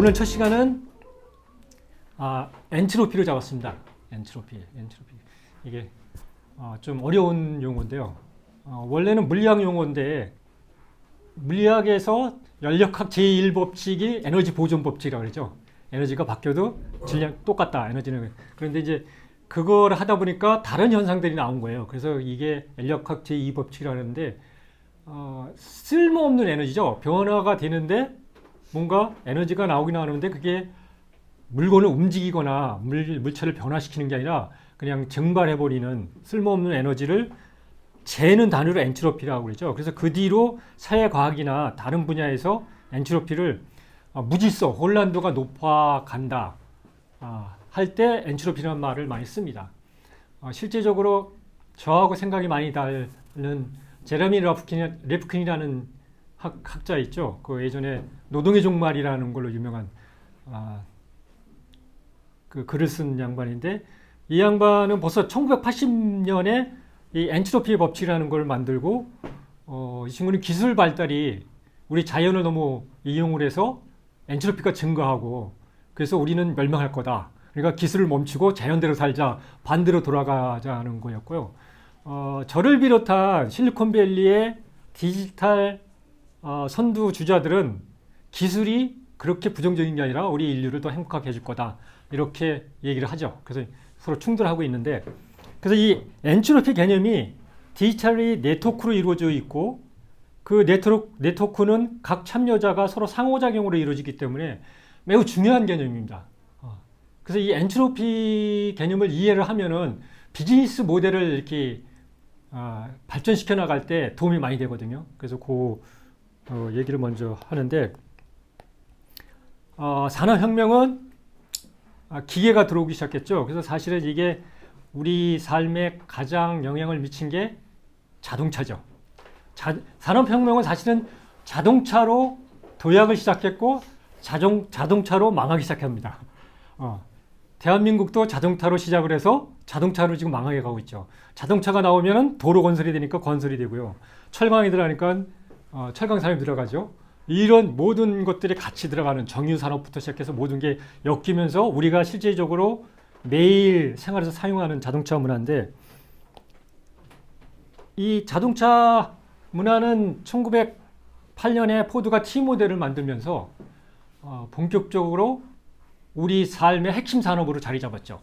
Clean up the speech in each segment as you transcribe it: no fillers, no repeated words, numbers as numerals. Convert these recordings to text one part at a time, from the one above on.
오늘 첫 시간은 엔트로피를 잡았습니다. 엔트로피. 이게 좀 어려운 용어인데요. 원래는 물리학 용어인데 물리학에서 연력학 제1법칙이 에너지 보존 법칙이라고 그러죠. 에너지가 바뀌어도 질량 똑같다. 에너지는. 그런데 이제 그걸 하다 보니까 다른 현상들이 나온 거예요. 그래서 이게 연력학 제2법칙이라고 하는데 쓸모없는 에너지죠. 변화가 되는데 뭔가 에너지가 나오긴 나오는데 그게 물건을 움직이거나 물체를 변화시키는 게 아니라 그냥 증발해버리는 쓸모없는 에너지를 재는 단위로 엔트로피라고 그러죠. 그래서 그 뒤로 사회과학이나 다른 분야에서 엔트로피를 무질서, 혼란도가 높아간다 할 때 엔트로피라는 말을 많이 씁니다. 실제적으로 저하고 생각이 많이 다른 제레미 레프킨이라는 학자 있죠. 그 예전에 노동의 종말이라는 걸로 유명한 그 글을 쓴 양반인데 이 양반은 벌써 1980년에 이 엔트로피 법칙이라는 걸 만들고 이 친구는 기술 발달이 우리 자연을 너무 이용을 해서 엔트로피가 증가하고 그래서 우리는 멸망할 거다. 그러니까 기술을 멈추고 자연대로 살자, 반대로 돌아가자는 거였고요. 저를 비롯한 실리콘밸리의 디지털 선두 주자들은 기술이 그렇게 부정적인 게 아니라 우리 인류를 더 행복하게 해줄 거다. 이렇게 얘기를 하죠. 그래서 서로 충돌하고 있는데 그래서 이 엔트로피 개념이 디지털이 네트워크로 이루어져 있고 그 네트워크는 각 참여자가 서로 상호작용으로 이루어지기 때문에 매우 중요한 개념입니다. 그래서 이 엔트로피 개념을 이해를 하면은 비즈니스 모델을 이렇게 발전시켜 나갈 때 도움이 많이 되거든요. 그래서 그 얘기를 먼저 하는데 산업혁명은 기계가 들어오기 시작했죠. 그래서 사실은 이게 우리 삶에 가장 영향을 미친 게 자동차죠. 산업혁명은 사실은 자동차로 도약을 시작했고 자동차로 망하기 시작합니다. 대한민국도 자동차로 시작을 해서 자동차로 지금 망하게 가고 있죠. 자동차가 나오면 도로 건설이 되니까 건설이 되고요. 철강이 들어가니까 철강 산업이 들어가죠. 이런 모든 것들이 같이 들어가는 정유산업부터 시작해서 모든 게 엮이면서 우리가 실제적으로 매일 생활에서 사용하는 자동차 문화인데 이 자동차 문화는 1908년에 포드가 T 모델을 만들면서 본격적으로 우리 삶의 핵심 산업으로 자리 잡았죠.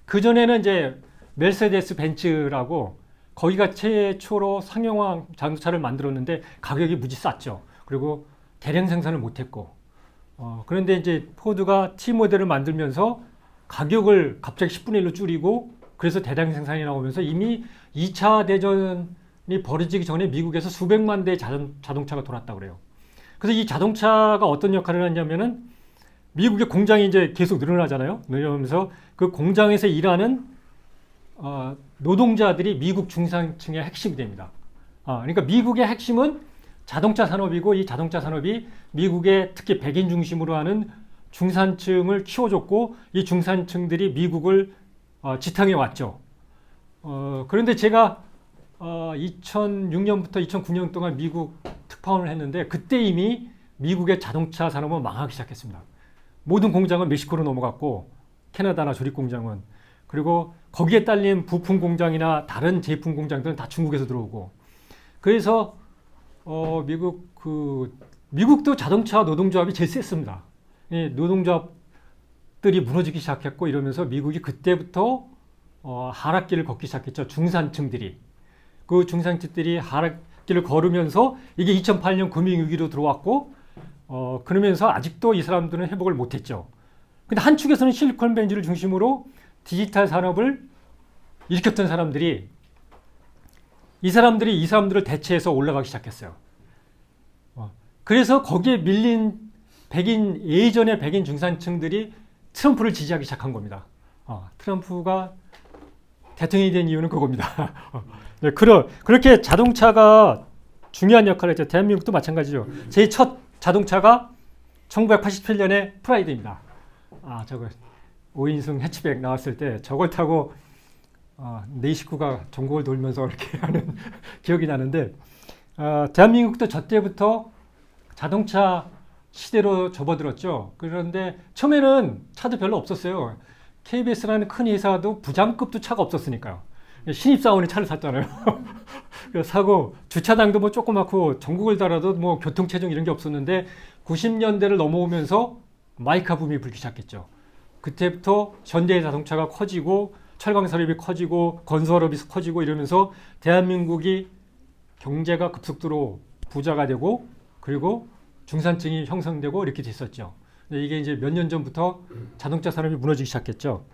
그전에는 이제 메르세데스 벤츠라고 거기가 최초로 상용화 자동차를 만들었는데 가격이 무지 쌌죠. 그리고 대량 생산을 못했고 그런데 이제 포드가 T 모델을 만들면서 가격을 갑자기 10분의 1로 줄이고 그래서 대량 생산이 나오면서 이미 2차 대전이 벌어지기 전에 미국에서 수백만 대의 자동차가 돌았다고 그래요. 그래서 이 자동차가 어떤 역할을 하냐면은 미국의 공장이 이제 계속 늘어나잖아요. 늘어나면서 그 공장에서 일하는 노동자들이 미국 중산층의 핵심이 됩니다. 그러니까 미국의 핵심은 자동차 산업이고 이 자동차 산업이 미국의 특히 백인 중심으로 하는 중산층을 키워줬고 이 중산층들이 미국을 지탱해 왔죠. 그런데 제가 2006년부터 2009년 동안 미국 특파원을 했는데 그때 이미 미국의 자동차 산업은 망하기 시작했습니다. 모든 공장은 멕시코로 넘어갔고 캐나다나 조립 공장은 그리고 거기에 딸린 부품 공장이나 다른 제품 공장들은 다 중국에서 들어오고 그래서 미국도 자동차 노동조합이 제일 셌습니다. 이 노동조합들이 무너지기 시작했고 이러면서 미국이 그때부터 하락기를 걷기 시작했죠. 중산층들이 그 중산층들이 하락기를 걸으면서 이게 2008년 금융위기로 들어왔고 그러면서 아직도 이 사람들은 회복을 못했죠. 근데 한 축에서는 실리콘밸리를 중심으로 디지털 산업을 일으켰던 사람들이 이 사람들을 대체해서 올라가기 시작했어요. 그래서 거기에 밀린 예전의 백인 중산층들이 트럼프를 지지하기 시작한 겁니다. 트럼프가 대통령이 된 이유는 그겁니다. 네, 그렇게 자동차가 중요한 역할을 했죠. 대한민국도 마찬가지죠. 제 첫 자동차가 1987년에 프라이드입니다. 저거 5인승 해치백 나왔을 때 저걸 타고 네 식구가 전국을 돌면서 이렇게 하는 기억이 나는데 대한민국도 저 때부터 자동차 시대로 접어들었죠. 그런데 처음에는 차도 별로 없었어요. KBS라는 큰 회사도 부장급도 차가 없었으니까요. 신입사원이 차를 샀잖아요. 그래서 사고 주차장도 뭐 조그맣고 전국을 달아도 뭐 교통체증 이런 게 없었는데 90년대를 넘어오면서 마이카 붐이 불기 시작했죠. 그때부터 현대자동차가 커지고 철강산업이 커지고 건설업이 커지고 이러면서 대한민국이 경제가 급속도로 부자가 되고 그리고 중산층이 형성되고 이렇게 됐었죠. 이게 이제 몇 년 전부터 자동차 산업이 무너지기 시작했죠.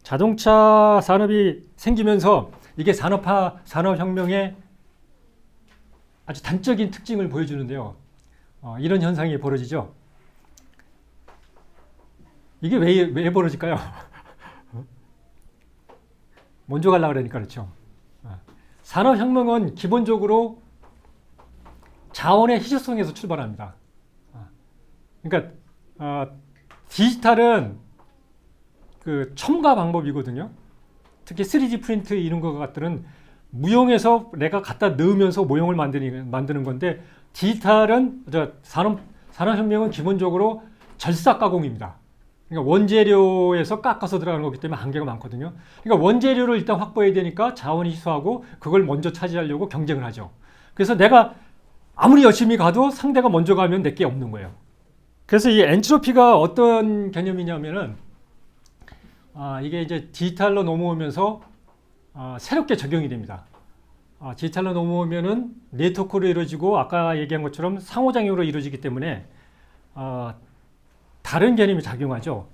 자동차 산업이 생기면서 이게 산업혁명의 아주 단적인 특징을 보여주는데요. 이런 현상이 벌어지죠. 이게 왜 벌어질까요? 먼저 가려고 그러니까 그렇죠. 산업혁명은 기본적으로 자원의 희소성에서 출발합니다. 그러니까 디지털은 그 첨가 방법이거든요. 특히 3D 프린트 이런 것 같들은 무용에서 내가 갖다 넣으면서 모형을 만드는 건데 디지털은 산업혁명은 기본적으로 절삭 가공입니다. 그러니까 원재료에서 깎아서 들어가는 거기 때문에 한계가 많거든요. 그러니까 원재료를 일단 확보해야 되니까 자원이 희소하고 그걸 먼저 차지하려고 경쟁을 하죠. 그래서 내가 아무리 열심히 가도 상대가 먼저 가면 내게 없는 거예요. 그래서 이 엔트로피가 어떤 개념이냐면은 이게 이제 디지털로 넘어오면서 새롭게 적용이 됩니다. 디지털로 넘어오면은 네트워크로 이루어지고 아까 얘기한 것처럼 상호작용으로 이루어지기 때문에 다른 개념이 작용하죠.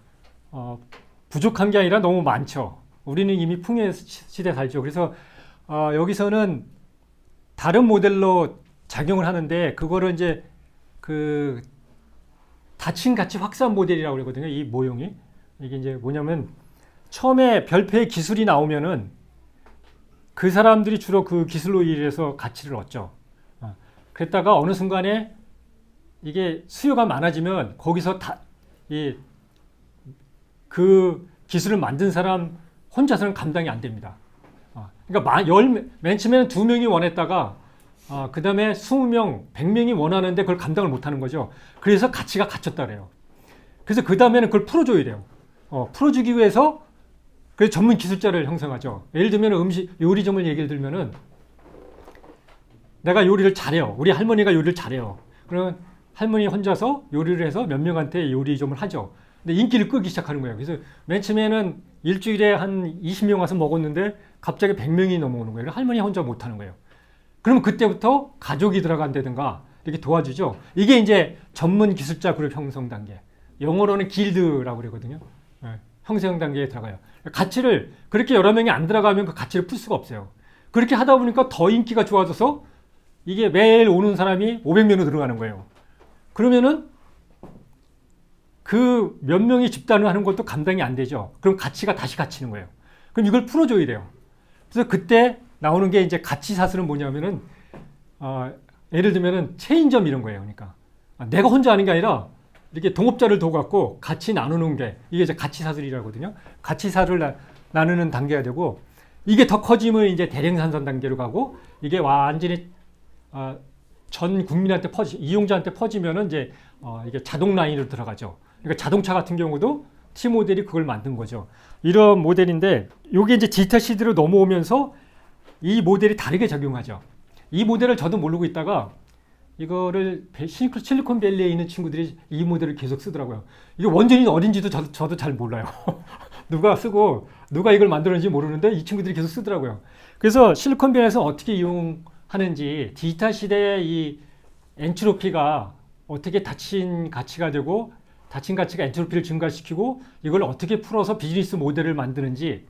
부족한 게 아니라 너무 많죠. 우리는 이미 풍요 시대에 살죠. 그래서 여기서는 다른 모델로 작용을 하는데 그거를 이제 그 다친 가치 확산 모델이라고 그러거든요. 이 모형이 이게 이제 뭐냐면 처음에 별표의 기술이 나오면은 그 사람들이 주로 그 기술로 인해서 가치를 얻죠. 그랬다가 어느 순간에 이게 수요가 많아지면 거기서 그 기술을 만든 사람 혼자서는 감당이 안 됩니다. 그러니까 맨 처음에는 2명이 원했다가 그 다음에 20명, 100명이 원하는데 그걸 감당을 못하는 거죠. 그래서 가치가 갇혔다 그래요. 그래서 그 다음에는 그걸 풀어줘야 돼요. 풀어주기 위해서 그래서 전문 기술자를 형성하죠. 예를 들면 요리점을 얘기를 들면은 내가 요리를 잘해요. 우리 할머니가 요리를 잘해요. 그러면 할머니 혼자서 요리를 해서 몇 명한테 요리점을 하죠. 근데 인기를 끄기 시작하는 거예요. 그래서 맨 처음에는 일주일에 한 20명 와서 먹었는데 갑자기 100명이 넘어오는 거예요. 할머니 혼자 못하는 거예요. 그러면 그때부터 가족이 들어간다든가 이렇게 도와주죠. 이게 이제 전문 기술자 그룹 형성 단계. 영어로는 길드라고 그러거든요. 형성 단계에 들어가요. 가치를 그렇게 여러 명이 안 들어가면 그 가치를 풀 수가 없어요. 그렇게 하다 보니까 더 인기가 좋아져서 이게 매일 오는 사람이 500명으로 들어가는 거예요. 그러면은 그 몇 명이 집단을 하는 것도 감당이 안 되죠. 그럼 가치가 다시 갇히는 거예요. 그럼 이걸 풀어줘야 돼요. 그래서 그때 나오는 게 이제 가치 사슬은 뭐냐면은 예를 들면은 체인점 이런 거예요. 그러니까 내가 혼자 하는 게 아니라 이렇게 동업자를 둬갖고 같이 나누는 게 이게 이제 가치 사슬이라고 하거든요. 가치 사슬을 나누는 단계가 되고 이게 더 커지면 이제 대량 생산 단계로 가고 이게 완전히 전 국민한테 이용자한테 퍼지면은 이제 이게 자동 라인으로 들어가죠. 그러니까 자동차 같은 경우도 T 모델이 그걸 만든 거죠. 이런 모델인데 이게 이제 디지털 시대로 넘어오면서 이 모델이 다르게 작용하죠. 이 모델을 저도 모르고 있다가 이거를 실리콘밸리에 있는 친구들이 이 모델을 계속 쓰더라고요. 이게 원전이 어딘지도 저도 잘 몰라요. 누가 쓰고 누가 이걸 만들었는지 모르는데 이 친구들이 계속 쓰더라고요. 그래서 실리콘밸리에서 어떻게 이용하는지 디지털 시대의 이 엔트로피가 어떻게 닫힌 가치가 되고 닫힌 가치가 엔트로피를 증가시키고 이걸 어떻게 풀어서 비즈니스 모델을 만드는지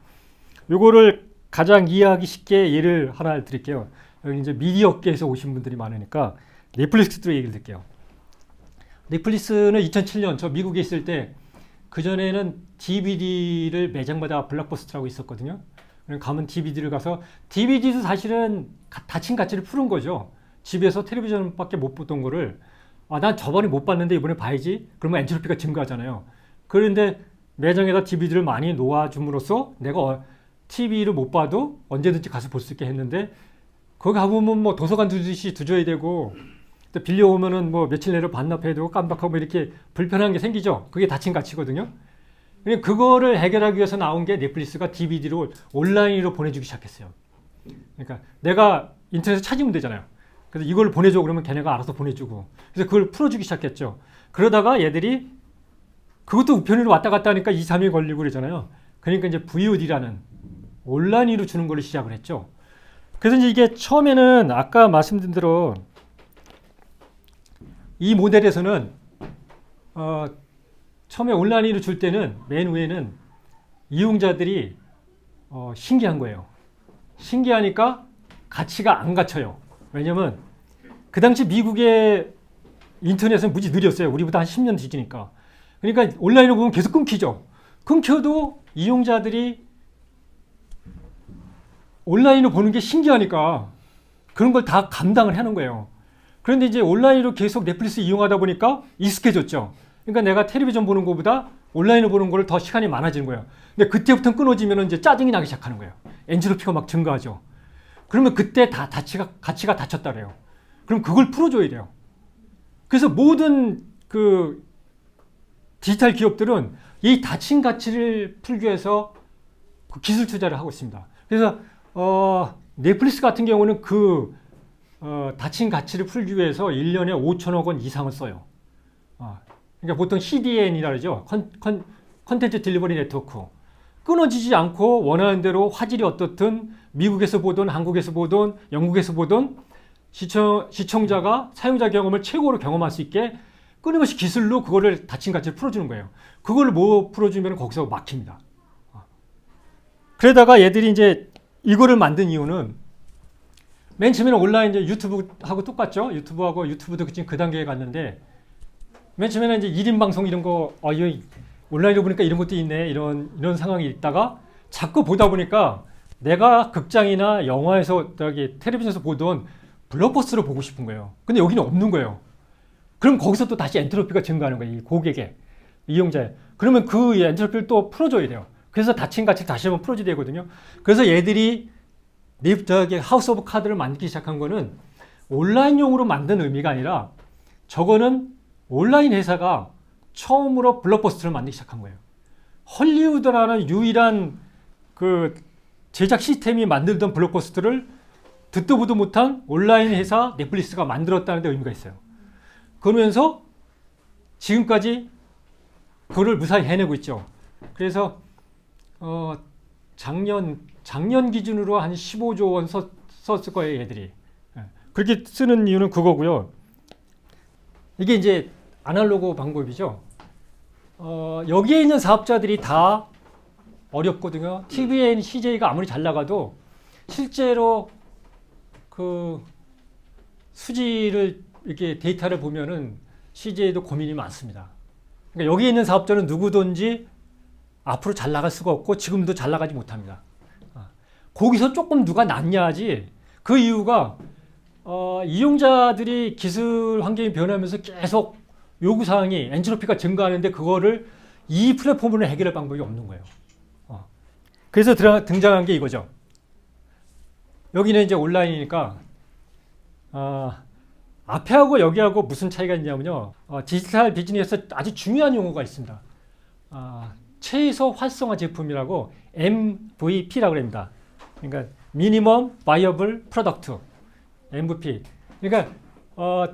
요거를 가장 이해하기 쉽게 예를 하나 드릴게요. 여기 이제 미디어 업계에서 오신 분들이 많으니까 넷플릭스도 얘기를 드릴게요. 넷플릭스는 2007년 저 미국에 있을 때 그전에는 DVD를 매장마다 블록버스터라고 있었거든요. 가면 DVD를 가서 DVD도 사실은 닫힌 가치를 푸는 거죠. 집에서 텔레비전밖에 못 보던 거를 난 저번에 못 봤는데 이번에 봐야지. 그러면 엔트로피가 증가하잖아요. 그런데 매장에다 DVD를 많이 놓아줌으로써 내가 TV를 못 봐도 언제든지 가서 볼 수 있게 했는데 거기 가보면 뭐 도서관 두듯이 두줘야 되고 또 빌려오면은 뭐 며칠 내로 반납해야 되고 깜빡하고 뭐 이렇게 불편한 게 생기죠. 그게 다친 가치거든요. 그거를 해결하기 위해서 나온 게 넷플릭스가 DVD로 온라인으로 보내주기 시작했어요. 그러니까 내가 인터넷에서 찾으면 되잖아요. 그래서 이걸 보내줘 그러면 걔네가 알아서 보내주고. 그래서 그걸 풀어주기 시작했죠. 그러다가 얘들이 그것도 우편으로 왔다 갔다 하니까 2, 3일 걸리고 그러잖아요. 그러니까 이제 VOD라는 온라인으로 주는 걸로 시작을 했죠. 그래서 이제 이게 처음에는 아까 말씀드린 대로 이 모델에서는 처음에 온라인으로 줄 때는 맨 위에는 이용자들이 신기한 거예요. 신기하니까 가치가 안 갇혀요. 왜냐면 그 당시 미국의 인터넷은 무지 느렸어요. 우리보다 한 10년 뒤지니까. 그러니까 온라인으로 보면 계속 끊기죠. 끊겨도 이용자들이 온라인으로 보는 게 신기하니까 그런 걸 다 감당을 하는 거예요. 그런데 이제 온라인으로 계속 넷플릭스 이용하다 보니까 익숙해졌죠. 그러니까 내가 텔레비전 보는 것보다 온라인으로 보는 걸 더 시간이 많아지는 거예요. 근데 그때부터 끊어지면 이제 짜증이 나기 시작하는 거예요. 엔트로피가 막 증가하죠. 그러면 그때 다 가치가 닫혔다 그래요. 그럼 그걸 풀어줘야 돼요. 그래서 모든 그 디지털 기업들은 이 닫힌 가치를 풀기 위해서 그 기술 투자를 하고 있습니다. 그래서 넷플릭스 같은 경우는 그 닫힌 가치를 풀기 위해서 1년에 5천억 원 이상을 써요. 그러니까 보통 CDN이라 그러죠. 컨텐츠 딜리버리 네트워크. 끊어지지 않고 원하는 대로 화질이 어떻든 미국에서 보든 한국에서 보든 영국에서 보든 시청자가 사용자 경험을 최고로 경험할 수 있게 끊임없이 기술로 그거를 닫힌 가치를 풀어주는 거예요. 그걸 뭐 풀어주면 거기서 막힙니다. 그러다가 얘들이 이제 이거를 만든 이유는 맨 처음에는 온라인 이제 유튜브하고 똑같죠. 유튜브도 지금 그 단계에 갔는데 맨 처음에는 이제 1인 방송 이런 거 온라인으로 보니까 이런 것도 있네 이런 상황이 있다가 자꾸 보다 보니까 내가 극장이나 영화에서 텔레비전에서 보던 블록버스터를 보고 싶은 거예요. 근데 여기는 없는 거예요. 그럼 거기서 또 다시 엔트로피가 증가하는 거예요. 이 고객의 이용자의. 그러면 그 엔트로피를 또 풀어줘야 돼요. 그래서 닫힌 가치를 다시 한번 풀어줘야 되거든요. 그래서 얘들이 하우스 오브 카드를 만들기 시작한 거는 온라인용으로 만든 의미가 아니라 저거는 온라인 회사가 처음으로 블록버스터를 만들기 시작한 거예요. 헐리우드라는 유일한 그 제작 시스템이 만들던 블록버스터를 듣도 보도 못한 온라인 회사 넷플릭스가 만들었다는 데 의미가 있어요. 그러면서 지금까지 그걸 무사히 해내고 있죠. 그래서 작년 기준으로 한 15조 원 썼을 거예요, 얘들이. 그렇게 쓰는 이유는 그거고요. 이게 이제 아날로그 방법이죠. 여기에 있는 사업자들이 다 어렵거든요. TVN, CJ가 아무리 잘 나가도 실제로 그 수지를 이렇게 데이터를 보면은 CJ도 고민이 많습니다. 그러니까 여기에 있는 사업자는 누구든지 앞으로 잘 나갈 수가 없고 지금도 잘 나가지 못합니다. 거기서 조금 누가 낫냐지. 그 이유가 이용자들이 기술 환경이 변하면서 계속 요구사항이 엔트로피가 증가하는데 그거를 이 플랫폼으로 해결할 방법이 없는 거예요. 그래서 등장한 게 이거죠. 여기는 이제 온라인이니까 앞에하고 여기하고 무슨 차이가 있냐면요. 디지털 비즈니스에서 아주 중요한 용어가 있습니다. 최소 활성화 제품이라고 MVP라고 합니다. 그러니까 미니멈 바이어블 프로덕트 MVP. 그러니까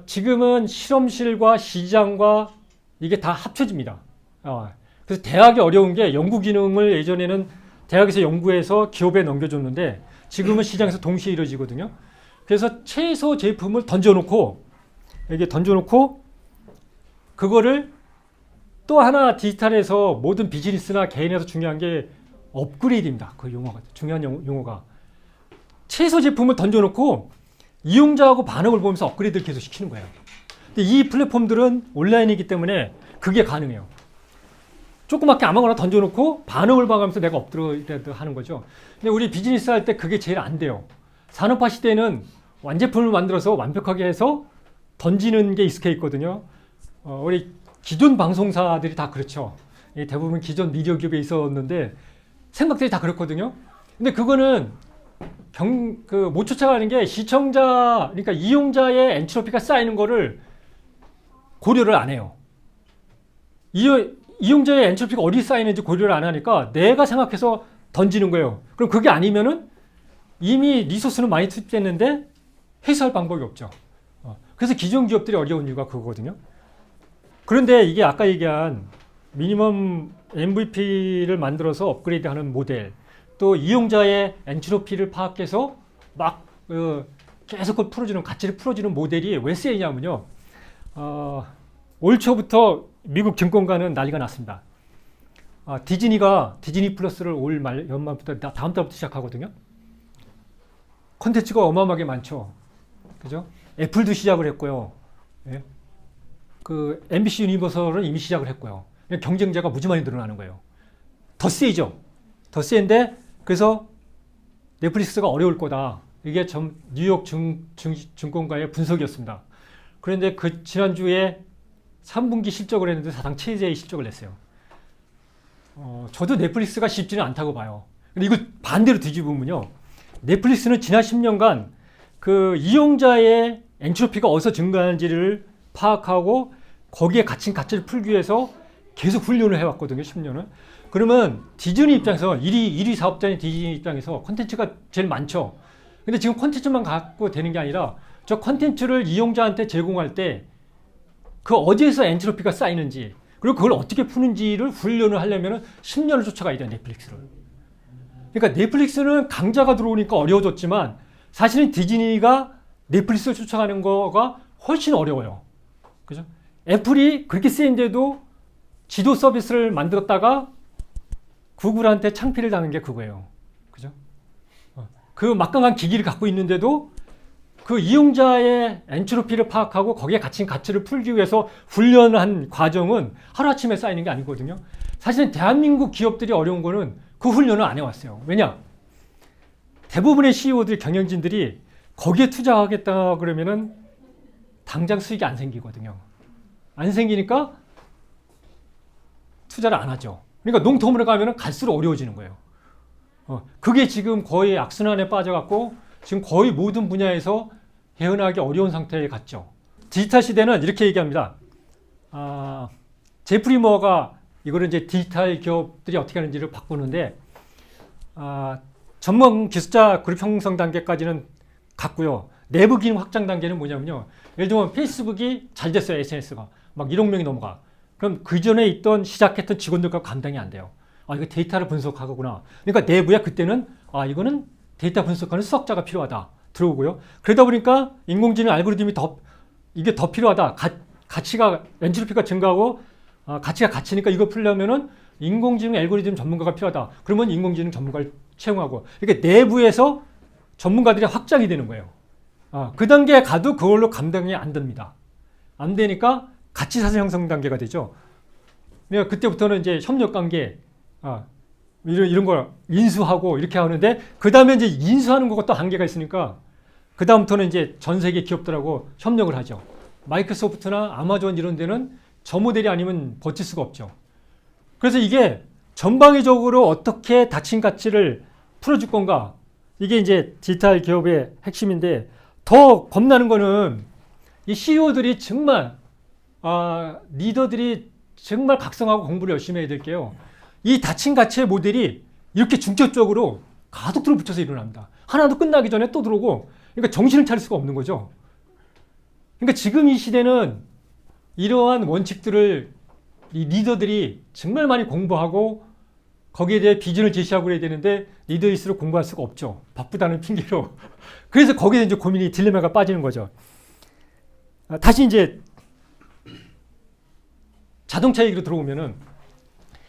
지금은 실험실과 시장과 이게 다 합쳐집니다. 그래서 대학이 어려운 게 연구 기능을 예전에는 대학에서 연구해서 기업에 넘겨줬는데 지금은 시장에서 동시에 이루어지거든요. 그래서 최소 제품을 던져놓고 그거를 또 하나 디지털에서 모든 비즈니스나 개인에서 중요한 게 업그레이드입니다. 그 용어가 중요한 용어가 최소 제품을 던져놓고 이용자하고 반응을 보면서 업그레이드를 계속 시키는 거예요. 근데 이 플랫폼들은 온라인이기 때문에 그게 가능해요. 조그맣게 아무거나 던져놓고 반응을 봐가면서 내가 업그레이드 하는 거죠. 근데 우리 비즈니스 할 때 그게 제일 안 돼요. 산업화 시대에는 완제품을 만들어서 완벽하게 해서 던지는 게 익숙해 있거든요. 우리 기존 방송사들이 다 그렇죠. 대부분 기존 미디어 기업에 있었는데 생각들이 다 그렇거든요. 근데 그거는 못 쫓아가는 게 시청자, 그러니까 이용자의 엔트로피가 쌓이는 거를 고려를 안 해요. 이용자의 엔트로피가 어디 쌓이는지 고려를 안 하니까 내가 생각해서 던지는 거예요. 그럼 그게 아니면은 이미 리소스는 많이 투입됐는데 해소할 방법이 없죠. 그래서 기존 기업들이 어려운 이유가 그거거든요. 그런데 이게 아까 얘기한 미니멈 MVP를 만들어서 업그레이드하는 모델, 또 이용자의 엔트로피를 파악해서 막 계속 그걸 풀어주는, 가치를 풀어주는 모델이 왜 쓰이냐면요. 올 초부터 미국 증권가는 난리가 났습니다. 디즈니 플러스를 올 연말부터 다음 달부터 시작하거든요. 콘텐츠가 어마어마하게 많죠. 그죠? 애플도 시작을 했고요. 예? 그 MBC 유니버설은 이미 시작을 했고요. 경쟁자가 무지 많이 늘어나는 거예요. 더 세죠. 더 센데 그래서 넷플릭스가 어려울 거다. 이게 뉴욕 증권가의 분석이었습니다. 그런데 그 지난주에 3분기 실적을 했는데 사상 최대의 실적을 냈어요. 저도 넷플릭스가 쉽지는 않다고 봐요. 근데 이거 반대로 뒤집으면요. 넷플릭스는 지난 10년간 그 이용자의 엔트로피가 어디서 증가하는지를 파악하고 거기에 갇힌 가치를 풀기 위해서 계속 훈련을 해왔거든요. 10년은. 그러면 디즈니 입장에서 1위 사업자인 디즈니 입장에서 콘텐츠가 제일 많죠. 근데 지금 콘텐츠만 갖고 되는 게 아니라 저 콘텐츠를 이용자한테 제공할 때 그 어디에서 엔트로피가 쌓이는지 그리고 그걸 어떻게 푸는지를 훈련을 하려면 10년을 쫓아가야 돼요. 넷플릭스를. 그러니까 넷플릭스는 강자가 들어오니까 어려워졌지만 사실은 디즈니가 넷플릭스를 쫓아가는 거가 훨씬 어려워요. 그죠? 애플이 그렇게 세인데도 지도 서비스를 만들었다가 구글한테 창피를 당한 게 그거예요. 그죠? 그 막강한 기기를 갖고 있는데도 그 이용자의 엔트로피를 파악하고 거기에 갇힌 가치를 풀기 위해서 훈련한 과정은 하루아침에 쌓이는 게 아니거든요. 사실은 대한민국 기업들이 어려운 거는 그 훈련을 안 해왔어요. 왜냐? 대부분의 CEO들, 경영진들이 거기에 투자하겠다 그러면은 당장 수익이 안 생기거든요. 안 생기니까 투자를 안 하죠. 그러니까 농토물에 가면은 갈수록 어려워지는 거예요. 그게 지금 거의 악순환에 빠져갖고 지금 거의 모든 분야에서 헤어나기 어려운 상태에 갔죠. 디지털 시대는 이렇게 얘기합니다. 제프리 머가 이거를 이제 디지털 기업들이 어떻게 하는지를 바꾸는데, 전문 기술자 그룹 형성 단계까지는 갔고요. 내부 기능 확장 단계는 뭐냐면요. 예를 들면 페이스북이 잘 됐어요. SNS가. 막 1억 명이 넘어가. 그럼 그 전에 시작했던 직원들과 감당이 안 돼요. 이거 데이터를 분석하구나. 그러니까 내부에 그때는 이거는 데이터 분석하는 수학자가 필요하다. 들어오고요. 그러다 보니까 인공지능 알고리즘이 이게 더 필요하다. 가치가 엔트로피가 증가하고 가치가 갇히니까 이거 풀려면은 인공지능 알고리즘 전문가가 필요하다. 그러면 인공지능 전문가를 채용하고 이렇게 내부에서 전문가들이 확장이 되는 거예요. 그 단계에 가도 그걸로 감당이 안 됩니다. 안 되니까 가치사슬 형성 단계가 되죠. 그러니까 그때부터는 이제 협력 관계, 이런 걸 인수하고 이렇게 하는데, 그 다음에 이제 인수하는 것도 한계가 있으니까, 그 다음부터는 이제 전 세계 기업들하고 협력을 하죠. 마이크로소프트나 아마존 이런 데는 저 모델이 아니면 버틸 수가 없죠. 그래서 이게 전방위적으로 어떻게 닫힌 가치를 풀어줄 건가? 이게 이제 디지털 기업의 핵심인데, 더 겁나는 거는 이 CEO들이 정말, 리더들이 정말 각성하고 공부를 열심히 해야 될게요. 이 닫힌 가치의 모델이 이렇게 중첩적으로 가속도로 붙여서 일어납니다. 하나도 끝나기 전에 또 들어오고, 그러니까 정신을 차릴 수가 없는 거죠. 그러니까 지금 이 시대는 이러한 원칙들을 이 리더들이 정말 많이 공부하고 거기에 대해 비전을 제시하고 그래야 되는데 리더일수록 공부할 수가 없죠. 바쁘다는 핑계로. 그래서 거기에 이제 고민이 딜레마가 빠지는 거죠. 다시 이제 자동차 얘기로 들어오면은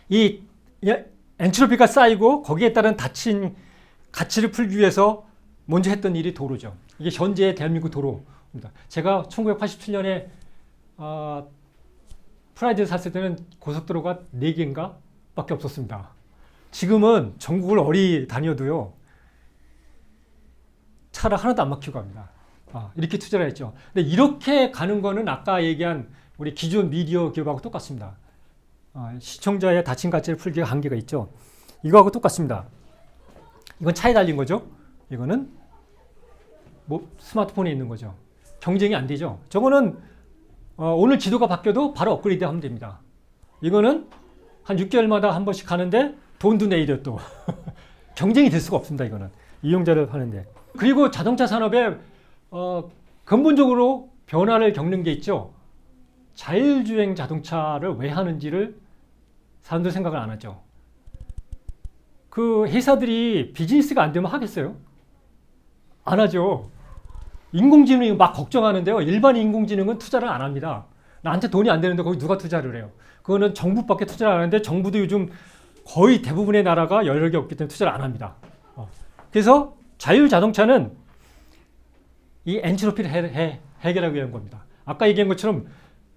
이 엔트로피가 쌓이고 거기에 따른 닫힌 가치를 풀기 위해서 먼저 했던 일이 도로죠. 이게 현재의 대한민국 도로입니다. 제가 1987년에 프라이드 샀을 때는 고속도로가 4개인가 밖에 없었습니다. 지금은 전국을 어디 다녀도요, 차를 하나도 안 막히고 갑니다. 이렇게 투자를 했죠. 근데 이렇게 가는 거는 아까 얘기한 우리 기존 미디어 기업하고 똑같습니다. 시청자의 닫힌 가치를 풀기가 한계가 있죠. 이거하고 똑같습니다. 이건 차에 달린 거죠. 이거는 뭐 스마트폰에 있는 거죠. 경쟁이 안 되죠. 저거는 오늘 지도가 바뀌어도 바로 업그레이드 하면 됩니다. 이거는 한 6개월마다 한 번씩 하는데 돈도 내일이요 또. 경쟁이 될 수가 없습니다. 이거는 이용자를 하는데. 그리고 자동차 산업에 근본적으로 변화를 겪는 게 있죠. 자율주행 자동차를 왜 하는지를 사람들 생각을 안 하죠. 그 회사들이 비즈니스가 안 되면 하겠어요? 안 하죠. 인공지능이 막 걱정하는데요. 일반 인공지능은 투자를 안 합니다. 나한테 돈이 안 되는데 거기 누가 투자를 해요? 그거는 정부밖에 투자를 안 하는데 정부도 요즘 거의 대부분의 나라가 여력이 없기 때문에 투자를 안 합니다. 그래서 자율자동차는 이 엔트로피를 해결하기 위한 겁니다. 아까 얘기한 것처럼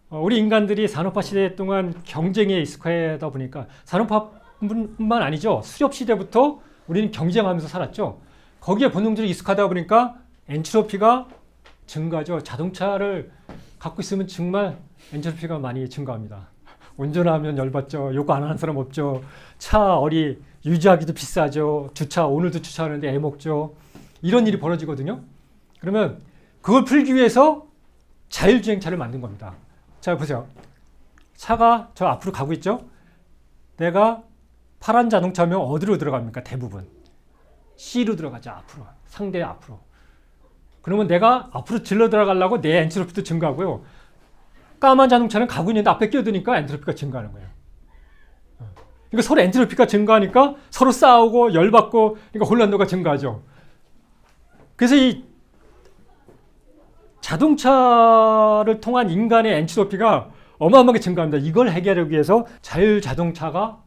우리 인간들이 산업화 시대 동안 경쟁에 익숙하다 보니까 산업화뿐만 아니죠. 수렵 시대부터 우리는 경쟁하면서 살았죠. 거기에 본능적으로 익숙하다 보니까 엔트로피가 증가하죠. 자동차를 갖고 있으면 정말 엔트로피가 많이 증가합니다. 운전하면 열받죠. 요거 안 하는 사람 없죠. 차 어리 유지하기도 비싸죠. 주차 오늘도 주차하는데 애먹죠. 이런 일이 벌어지거든요. 그러면 그걸 풀기 위해서 자율주행차를 만든 겁니다. 자 보세요. 차가 저 앞으로 가고 있죠. 내가 파란 자동차면 어디로 들어갑니까? 대부분 C로 들어가죠. 앞으로 상대 앞으로. 그러면 내가 앞으로 질러 들어가려고 내 엔트로피도 증가하고요. 까만 자동차는 가고 있는데 앞에 끼어드니까 엔트로피가 증가하는 거예요. 그러니까 서로 엔트로피가 증가하니까 서로 싸우고 열받고 그러니까 혼란도가 증가하죠. 그래서 이 자동차를 통한 인간의 엔트로피가 어마어마하게 증가합니다. 이걸 해결하기 위해서 자율자동차가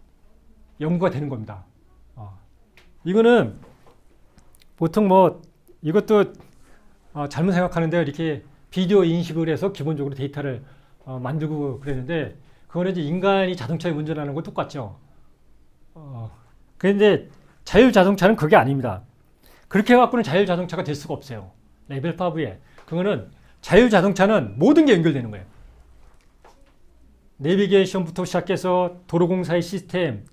연구가 되는 겁니다. 이거는 보통 뭐 이것도 잘못 생각하는데 이렇게 비디오 인식을 해서 기본적으로 데이터를 만들고 그랬는데 그거는 이제 인간이 자동차에 운전하는 거 똑같죠. 그런데 자율자동차는 그게 아닙니다. 그렇게 해갖고는 자율자동차가 될 수가 없어요. 레벨 5에. 그거는 자율자동차는 모든 게 연결되는 거예요. 내비게이션부터 시작해서 도로공사의 시스템,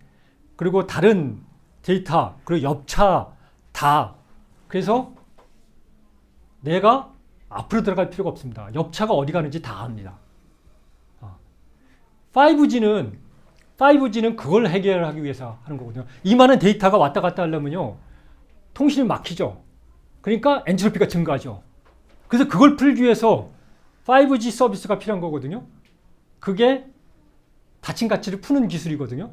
그리고 다른 데이터, 그리고 옆차 다. 그래서 내가 앞으로 들어갈 필요가 없습니다. 옆차가 어디 가는지 다 압니다. 5G는 그걸 해결하기 위해서 하는 거거든요. 이 많은 데이터가 왔다 갔다 하려면요. 통신이 막히죠. 그러니까 엔트로피가 증가하죠. 그래서 그걸 풀기 위해서 5G 서비스가 필요한 거거든요. 그게 닫힌 가치를 푸는 기술이거든요.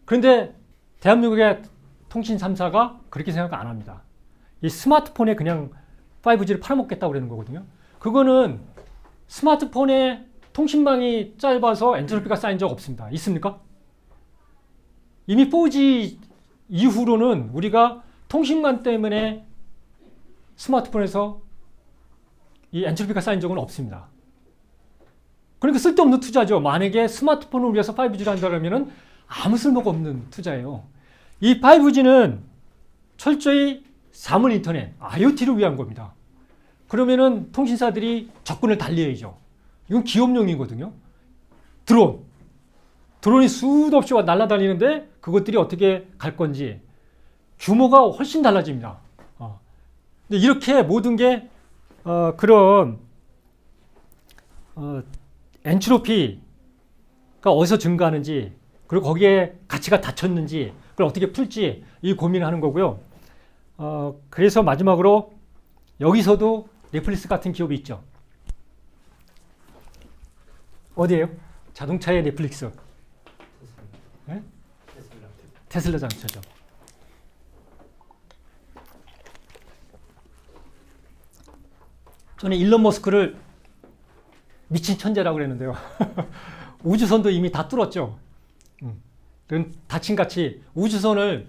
그런데 대한민국의 통신 3사가 그렇게 생각 안 합니다. 이 스마트폰에 그냥 5G를 팔아먹겠다고 그러는 거거든요. 그거는 스마트폰에 통신망이 짧아서 엔트로피가 쌓인 적 없습니다. 있습니까? 이미 4G 이후로는 우리가 통신망 때문에 스마트폰에서 이 엔트로피가 쌓인 적은 없습니다. 그러니까 쓸데없는 투자죠. 만약에 스마트폰을 위해서 5G를 한다면 아무 쓸모가 없는 투자예요. 이 5G는 철저히 사물 인터넷, IoT를 위한 겁니다. 그러면은 통신사들이 접근을 달리해야죠. 이건 기업용이거든요. 드론이 수도 없이 날아다니는데 그것들이 어떻게 갈 건지 규모가 훨씬 달라집니다. 근데 이렇게 모든 게 그런 엔트로피가 어디서 증가하는지 그리고 거기에 가치가 닫혔는지 그걸 어떻게 풀지 이 고민을 하는 거고요. 그래서 마지막으로 여기서도 넷플릭스 같은 기업이 있죠. 어디예요? 자동차의 넷플릭스. 네? 테슬라 자동차죠. 저는 일론 머스크를 미친 천재라고 그랬는데요. 우주선도 이미 다 뚫었죠. 그런 닫힌 가치 우주선을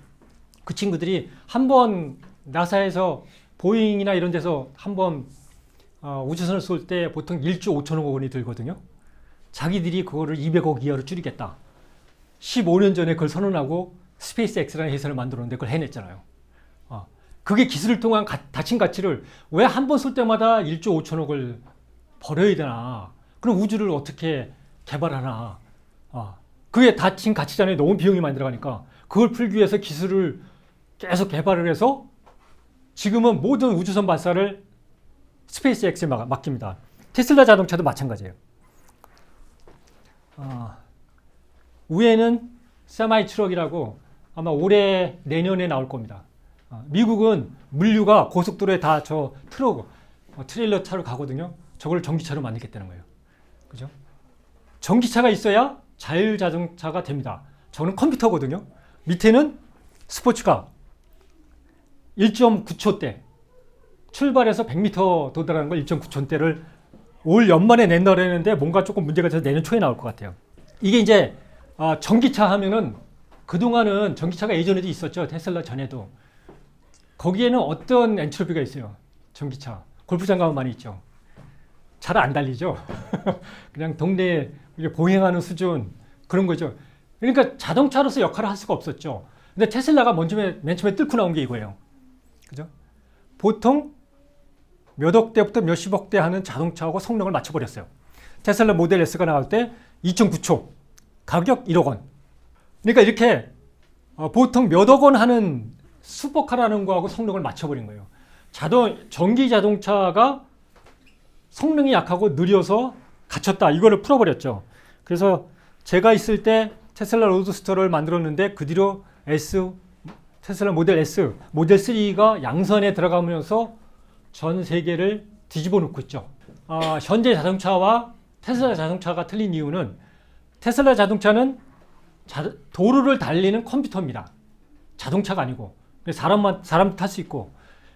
그 친구들이 한번 나사에서 보잉이나 이런 데서 한번 우주선을 쏠 때 보통 1조 5천억 원이 들거든요. 자기들이 그거를 200억 이하로 줄이겠다. 15년 전에 그걸 선언하고 스페이스X라는 회사를 만들었는데 그걸 해냈잖아요. 그게 기술을 통한 닫힌 가치를 왜 한 번 쏠 때마다 1조 5천억을 벌어야 되나. 그럼 우주를 어떻게 개발하나. 그게 닫힌 가치잖아요. 너무 비용이 많이 들어가니까. 그걸 풀기 위해서 기술을 계속 개발을 해서 지금은 모든 우주선 발사를 스페이스X에 맡깁니다. 테슬라 자동차도 마찬가지예요. 위에는 세마이 트럭이라고 아마 올해 내년에 나올 겁니다. 미국은 물류가 고속도로에 다 저 트레일러 차로 가거든요. 저걸 전기차로 만들겠다는 거예요. 그죠? 전기차가 있어야 자율자동차가 됩니다. 저는 컴퓨터거든요. 밑에는 스포츠카 1.9초대 출발해서 100m 도달하는 걸 1.9초대를 올 연말에 낸다고 했는데 뭔가 조금 문제가 돼서 내년 초에 나올 것 같아요. 이게 이제 전기차 하면은 그동안은 전기차가 예전에도 있었죠. 테슬라 전에도. 거기에는 어떤 엔트로피가 있어요. 전기차. 골프장 가면 많이 있죠. 잘 안 달리죠. 그냥 동네에 보행하는 수준 그런 거죠. 그러니까 자동차로서 역할을 할 수가 없었죠. 근데 테슬라가 맨 처음에 뚫고 나온 게 이거예요. 그죠? 보통 몇 억대부터 몇십억대 하는 자동차하고 성능을 맞춰버렸어요. 테슬라 모델 S가 나올 때 2.9초, 가격 1억 원. 그러니까 이렇게 보통 몇 억 원 하는 슈퍼카라는 거하고 성능을 맞춰버린 거예요. 전기 자동차가 성능이 약하고 느려서 갇혔다. 이거를 풀어버렸죠. 그래서 제가 있을 때 테슬라 로드스터를 만들었는데 그 뒤로 테슬라 모델 S, 모델 3가 양선에 들어가면서 전 세계를 뒤집어 놓고 있죠. 현재 자동차와 테슬라 자동차가 틀린 이유는 테슬라 자동차는 도로를 달리는 컴퓨터입니다. 자동차가 아니고 사람 탈 수 있고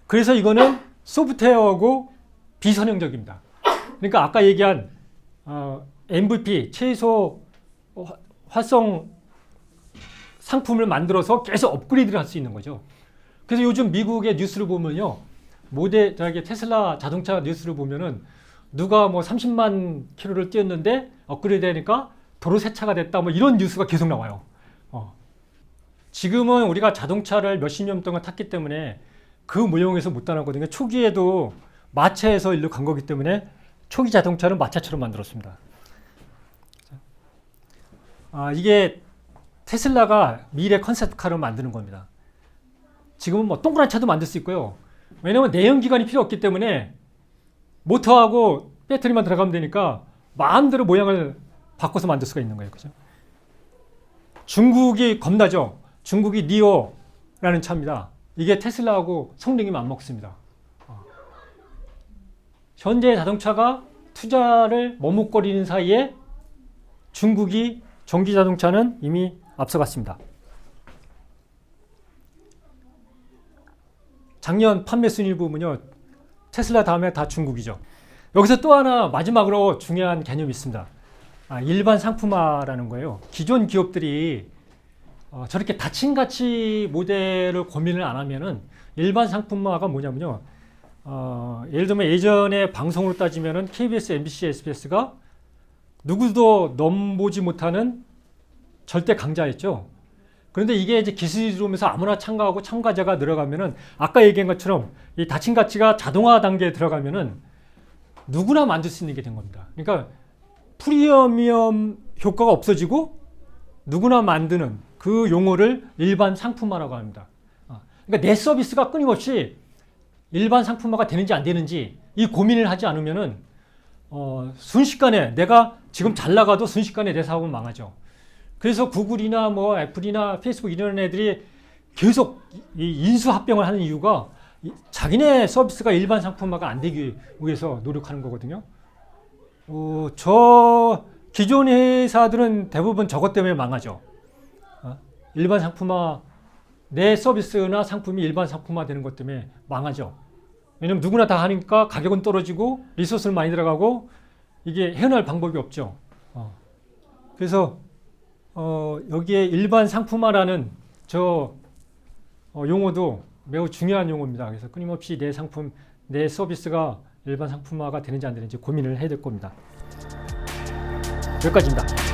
그래서 이거는 소프트웨어하고 비선형적입니다. 그러니까 아까 얘기한 MVP 최소 활성 상품을 만들어서 계속 업그레이드를 할 수 있는 거죠. 그래서 요즘 미국의 뉴스를 보면요. 테슬라 자동차 뉴스를 보면은 누가 뭐 30만 킬로를 뛰었는데 업그레이드 되니까 도로 세차가 됐다 뭐 이런 뉴스가 계속 나와요. 지금은 우리가 자동차를 몇십 년 동안 탔기 때문에 그 모형에서 못 따라거든요. 초기에도 마차에서 일로 간 거기 때문에 초기 자동차는 마차처럼 만들었습니다. 이게 테슬라가 미래 컨셉카를 만드는 겁니다. 지금은 뭐 동그란 차도 만들 수 있고요. 왜냐면 내연기관이 필요 없기 때문에 모터하고 배터리만 들어가면 되니까 마음대로 모양을 바꿔서 만들 수가 있는 거예요. 그죠? 중국이 겁나죠. 중국이 니오라는 차입니다. 이게 테슬라하고 성능이 맞먹습니다. 현재 자동차가 투자를 머뭇거리는 사이에 중국이 전기 자동차는 이미 앞서갔습니다. 작년 판매 순위 보면요. 테슬라 다음에 다 중국이죠. 여기서 또 하나 마지막으로 중요한 개념이 있습니다. 일반 상품화라는 거예요. 기존 기업들이 저렇게 닫힌 가치 모델을 고민을 안 하면은 일반 상품화가 뭐냐면요. 예를 들면 예전에 방송으로 따지면은 KBS, MBC, SBS가 누구도 넘보지 못하는 절대 강자였죠. 그런데 이게 이제 기술이 들어오면서 아무나 참가하고 참가자가 늘어가면은 아까 얘기한 것처럼 이 닫힌 가치가 자동화 단계에 들어가면은 누구나 만들 수 있는 게 된 겁니다. 그러니까 프리미엄 효과가 없어지고 누구나 만드는 그 용어를 일반 상품화라고 합니다. 그러니까 내 서비스가 끊임없이 일반 상품화가 되는지 안 되는지 이 고민을 하지 않으면은 순식간에 내가 지금 잘 나가도 순식간에 내 사업은 망하죠. 그래서 구글이나 뭐 애플이나 페이스북 이런 애들이 계속 이 인수합병을 하는 이유가 자기네 서비스가 일반 상품화가 안 되기 위해서 노력하는 거거든요. 저 기존 회사들은 대부분 저것 때문에 망하죠. 일반 상품화, 내 서비스나 상품이 일반 상품화 되는 것 때문에 망하죠. 왜냐면 누구나 다 하니까 가격은 떨어지고 리소스는 많이 들어가고 이게 헤어날 방법이 없죠. 그래서 여기에 일반 상품화라는 저 용어도 매우 중요한 용어입니다. 그래서 끊임없이 내 상품, 내 서비스가 일반 상품화가 되는지 안 되는지 고민을 해야 될 겁니다. 여기까지입니다.